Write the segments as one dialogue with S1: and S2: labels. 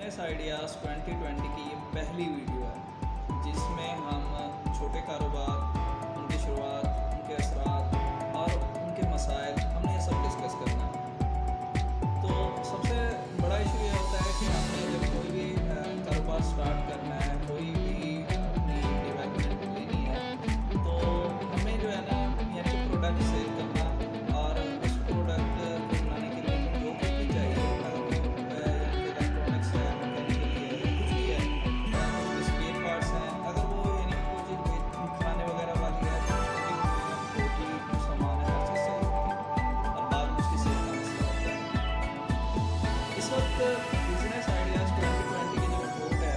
S1: Business ideas 2020 کی یہ پہلی ویڈیو ہے جس میں ہم چھوٹے کاروبار، ان کی شروعات، ان کے اثرات اور ان کے مسائل ہم نے یہ سب ڈسکس کرنا ہے۔ تو سب سے بڑا ایشو یہ ہوتا ہے کہ ہم نے جب کوئی بھی کاروبار سٹارٹ کرنا ہے، کوئی بھی اپنی ڈیولپمنٹ لینی ہے، تو ہمیں جو ہے نا یعنی کہ پروڈکٹ سیل کرنا اور اس پروڈکٹ کو بنانے کے لیے ہمیں جو کچھ بھی چاہیے، اگر وہ یعنی کہ الیکٹرانکس ہے، میکینیکل ہے یا کچھ بھی ہے، اس کے اسپیئر پارٹس ہیں، اگر وہ یعنی کہ کوئی چیز کھانے وغیرہ والی ہے تو اس کے بھی ٹوٹلی سامان ہے، ہر چیز سیل ہوتی ہے اور بعد میں اس کی سیل کا مسئلہ ہوتا ہے۔ اس وقت بزنس آئیڈیاز 2020 کی جو رپورٹ ہے،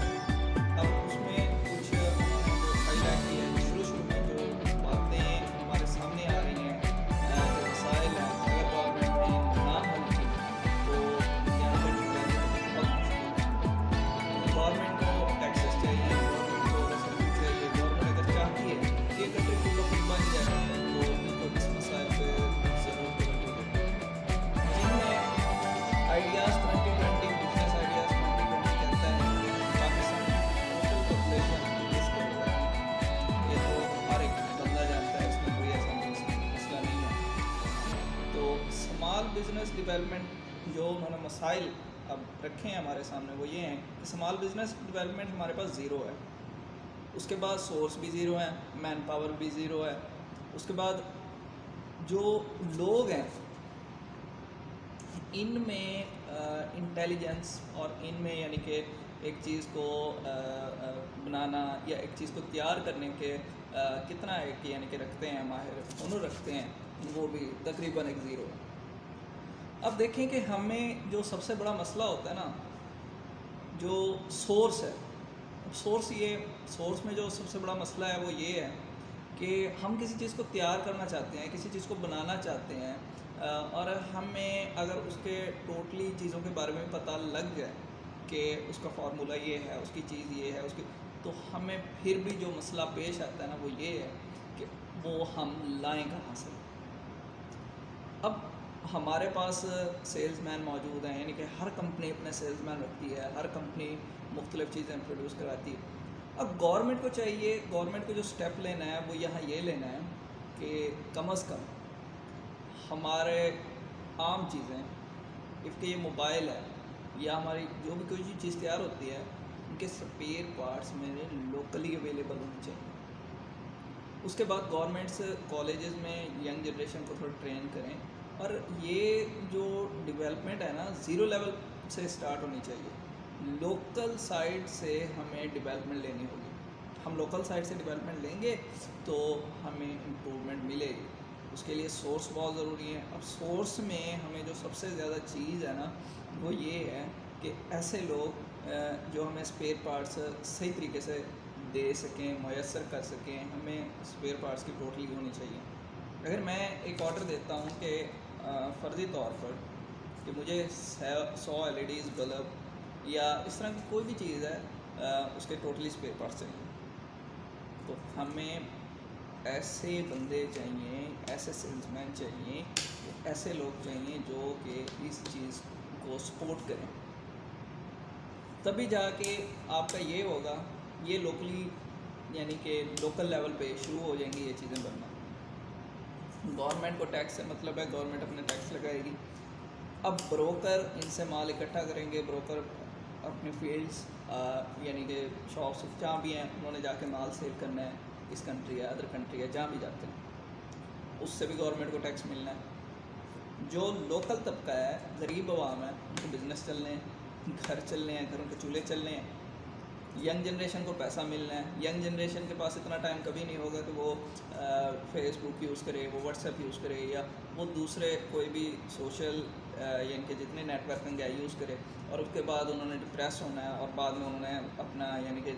S1: اب اس میں کچھ انہوں نے جو ہائی لائٹ کیا ہے، شروع میں جو باتیں ہمارے سامنے آ رہی ہیں، جو مسائل ہیں، اگر گورنمنٹ نے نہ حل کی تو یہاں پر ڈیولپمنٹ بہت مشکل ہے۔ گورنمنٹ کو ٹیکسز چاہیے، گورنمنٹ کو ریسرچ چاہیے، گورنمنٹ اگر چاہتی ہے کہ یہ کنٹری ڈیولپمنٹ بن جائے تو ان کو اس مسائل پہ ضرور توجہ دے۔ جن میں آئیڈیاز 2020 بزنس آئیڈیاز 2020 کہتا ہے کہ پاکستان ٹوٹل پاپولیشن اس کے اوپر ہے، یہ تو ہر ایک بندہ جانتا ہے، اس میں کوئی ایسا مسئلہ نہیں ہے۔ تو اسمال بزنس ڈیولپمنٹ جو انہوں نے مسائل اب رکھے ہیں ہمارے سامنے وہ یہ ہیں کہ اسمال بزنس ڈیولپمنٹ ہمارے پاس زیرو ہے، اس کے بعد سورس بھی زیرو ہے، مین پاور بھی زیرو ہے، اس کے بعد جو لوگ ہیں ان میں انٹیلیجنس اور ان میں یعنی کہ ایک چیز کو بنانا یا ایک چیز کو تیار کرنے کے کتنا ایک یعنی کہ رکھتے ہیں ماہر ہنر رکھتے ہیں، وہ بھی تقریباً ایک زیرو ہے۔ اب دیکھیں کہ ہمیں جو سب سے بڑا مسئلہ ہوتا ہے نا، جو سورس ہے، سورس میں جو سب سے بڑا مسئلہ ہے وہ یہ ہے کہ ہم کسی چیز کو تیار کرنا چاہتے ہیں، کسی چیز کو بنانا چاہتے ہیں، اور ہمیں اگر اس کے ٹوٹلی چیزوں کے بارے میں پتہ لگ جائے کہ اس کا فارمولہ یہ ہے، اس کی چیز یہ ہے، تو ہمیں پھر بھی جو مسئلہ پیش آتا ہے نا وہ یہ ہے کہ وہ ہم لائیں کہاں سے۔ اب ہمارے پاس سیلز مین موجود ہیں، یعنی کہ ہر کمپنی اپنے سیلز مین رکھتی ہے، ہر کمپنی مختلف چیزیں پروڈیوس کراتی ہے۔ اب گورنمنٹ کو چاہیے، گورنمنٹ کو جو سٹیپ لینا ہے وہ یہاں یہ لینا ہے کہ کم از کم ہمارے عام چیزیں، اف کہ یہ موبائل ہے یا ہماری جو بھی کوئی چیز تیار ہوتی ہے، ان کے سپیئر پارٹس میرے لوکلی اویلیبل ہونے چاہیے۔ اس کے بعد گورنمنٹس کالجز میں ینگ جنریشن کو تھوڑا ٹرین کریں، اور یہ جو ڈیولپمنٹ ہے نا زیرو لیول سے سٹارٹ ہونی چاہیے۔ لوکل سائڈ سے ہمیں ڈیولپمنٹ لینی ہوگی، ہم لوکل سائڈ سے ڈیولپمنٹ لیں گے تو ہمیں امپروومنٹ ملے گی۔ اس کے لیے سورس بہت ضروری ہے۔ اب سورس میں ہمیں جو سب سے زیادہ چیز ہے نا وہ یہ ہے کہ ایسے لوگ جو ہمیں اسپیئر پارٹس صحیح طریقے سے دے سکیں، میسر کر سکیں، ہمیں اسپیئر پارٹس کی ٹوٹلی ہونی چاہیے۔ اگر میں ایک آرڈر دیتا ہوں کہ فرضی طور پر کہ مجھے 100 LEDs بلب یا اس طرح کی کوئی بھی چیز ہے، اس کے ٹوٹلی اسپیئر پارٹس چاہیے، تو ہمیں ایسے بندے چاہیے، ایسے سیلز مین چاہیے، ایسے لوگ چاہیے جو کہ اس چیز کو سپورٹ کریں، تبھی جا کے آپ کا یہ ہوگا، یہ لوکلی یعنی کہ لوکل لیول پہ شروع ہو جائیں گی یہ چیزیں بننا۔ گورنمنٹ کو ٹیکس سے مطلب ہے، گورنمنٹ اپنے ٹیکس لگائے گی۔ اب بروکر ان سے مال اکٹھا کریں گے، بروکر اپنی فیلڈس یعنی کہ شاپس جہاں بھی ہیں انہوں نے جا کے مال سیل کرنا ہے، اس کنٹری ہے، ادر کنٹری ہے، جہاں بھی جاتے ہیں اس سے بھی گورنمنٹ کو ٹیکس ملنا ہے۔ جو لوکل طبقہ ہے، غریب عوام ہے، ان کو بزنس چلنے ہیں، گھر چلنے ہیں، گھروں کے چولہے چلنے ہیں، ینگ جنریشن کو پیسہ ملنا ہے۔ ینگ جنریشن کے پاس اتنا ٹائم کبھی نہیں ہوگا کہ وہ فیس بک یوز کرے، وہ واٹس ایپ یوز کرے، یا وہ دوسرے کوئی بھی سوشل یعنی کہ جتنے نیٹ ورکنگ ہے یوز کرے، اور اس کے بعد انہوں نے ڈپریس ہونا ہے اور بعد میں انہوں نے اپنا یعنی کہ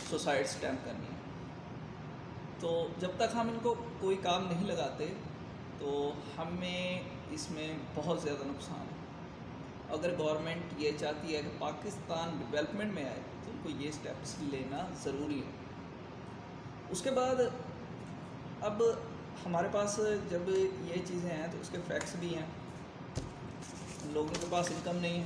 S1: سوسائڈ اسٹیمپ کرنی ہے۔ تو جب تک ہم ان کو کوئی کام نہیں لگاتے تو ہمیں اس میں بہت زیادہ نقصان ہے۔ اگر گورنمنٹ یہ چاہتی ہے کہ پاکستان ڈیولپمنٹ میں آئے تو ان کو یہ سٹیپس لینا ضروری ہے۔ اس کے بعد اب ہمارے پاس جب یہ چیزیں ہیں تو اس کے فیکٹس بھی ہیں، لوگوں کے پاس انکم نہیں ہے،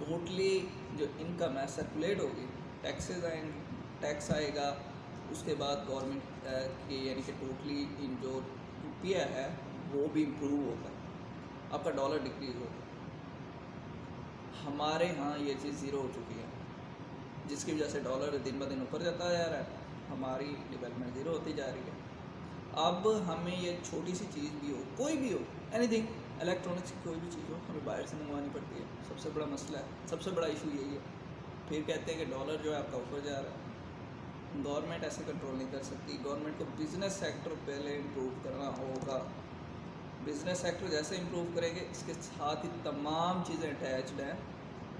S1: ٹوٹلی جو انکم ہے سرکولیٹ ہوگی، ٹیکسز آئیں گے، ٹیکس آئے گا، اس کے بعد گورنمنٹ کی یعنی کہ ٹوٹلی ان جو روپیہ ہے وہ بھی امپروو ہوگا، آپ کا ڈالر ڈکریز ہوگا۔ ہمارے ہاں یہ چیز زیرو ہو چکی ہے، جس کی وجہ سے ڈالر دن بہ دن اوپر جاتا جا رہا ہے، ہماری ڈیولپمنٹ زیرو ہوتی جا رہی ہے۔ اب ہمیں یہ چھوٹی سی چیز بھی ہو، کوئی بھی ہو، اینی تھنگ، الیکٹرانکس کی کوئی بھی چیز ہو، ہمیں باہر سے منگوانی پڑتی ہے۔ سب سے بڑا مسئلہ ہے، سب سے بڑا ایشو یہی ہے۔ پھر کہتے ہیں کہ ڈالر جو ہے آپ کا اوپر جا رہا ہے۔ گورنمنٹ ایسے کنٹرول نہیں کر سکتی، گورنمنٹ کو بزنس سیکٹر پہلے امپروو کرنا ہوگا۔ بزنس سیکٹر جیسے امپروو کریں گے، اس کے ساتھ ہی تمام چیزیں اٹیچڈ ہیں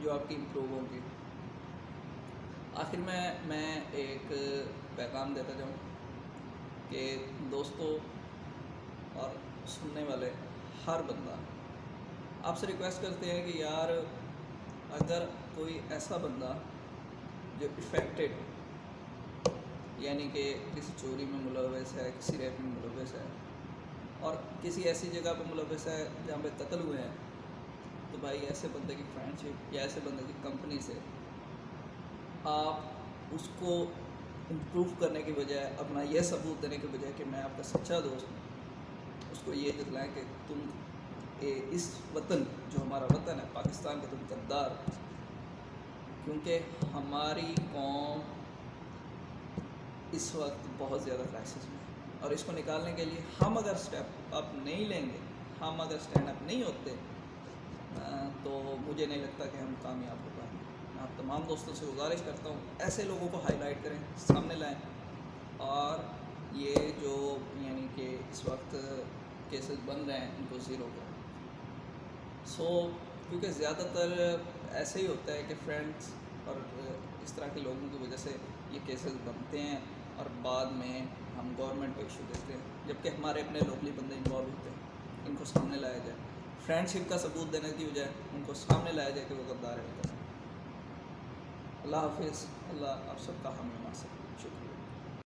S1: جو آپ کی امپروو ہوں گی۔ آخر میں ایک پیغام دیتا جاؤں کہ دوستو اور سننے والے ہر بندہ، آپ سے ریکویسٹ کرتے ہیں کہ یار اگر کوئی ایسا بندہ جو افیکٹڈ ہو، یعنی کہ کسی چوری میں ملوث ہے، کسی ریپ میں ملوث ہے، اور کسی ایسی جگہ پہ ملوث ہے جہاں پہ قتل ہوئے ہیں، تو بھائی ایسے بندے کی فرینڈ شپ یا ایسے بندے کی کمپنی سے آپ اس کو امپروو کرنے کی بجائے، اپنا یہ ثبوت دینے کی بجائے کہ میں آپ کا سچا دوست ہوں، اس کو یہ دکھلائیں کہ تم اس وطن جو ہمارا وطن ہے پاکستان کے تم غدار، کیونکہ ہماری قوم اس وقت بہت زیادہ کرائسس میں ہے، اور اس کو نکالنے کے لیے ہم اگر سٹیپ اپ نہیں لیں گے، ہم اگر سٹینڈ اپ نہیں ہوتے، تو مجھے نہیں لگتا کہ ہم کامیاب ہو پائیں گے۔ میں آپ تمام دوستوں سے گزارش کرتا ہوں ایسے لوگوں کو ہائی لائٹ کریں، سامنے لائیں، اور یہ جو یعنی کہ اس وقت کیسز بن رہے ہیں ان کو زیرو کریں۔ کیونکہ زیادہ تر ایسے ہی ہوتا ہے کہ فرینڈس اور اس طرح کے لوگوں کی وجہ سے یہ کیسز بنتے ہیں، اور بعد میں ہم گورنمنٹ کو ایشو دیتے ہیں، جبکہ ہمارے اپنے لوکلی بندے انوالو ہوتے ہیں۔ ان کو سامنے لایا جائے، فرینڈ شپ کا ثبوت دینے کی بجائے ان کو سامنے لایا جائے کہ وہ غدار ہے۔ اللہ حافظ، اللہ آپ سب کا حامی ناصر، شکریہ۔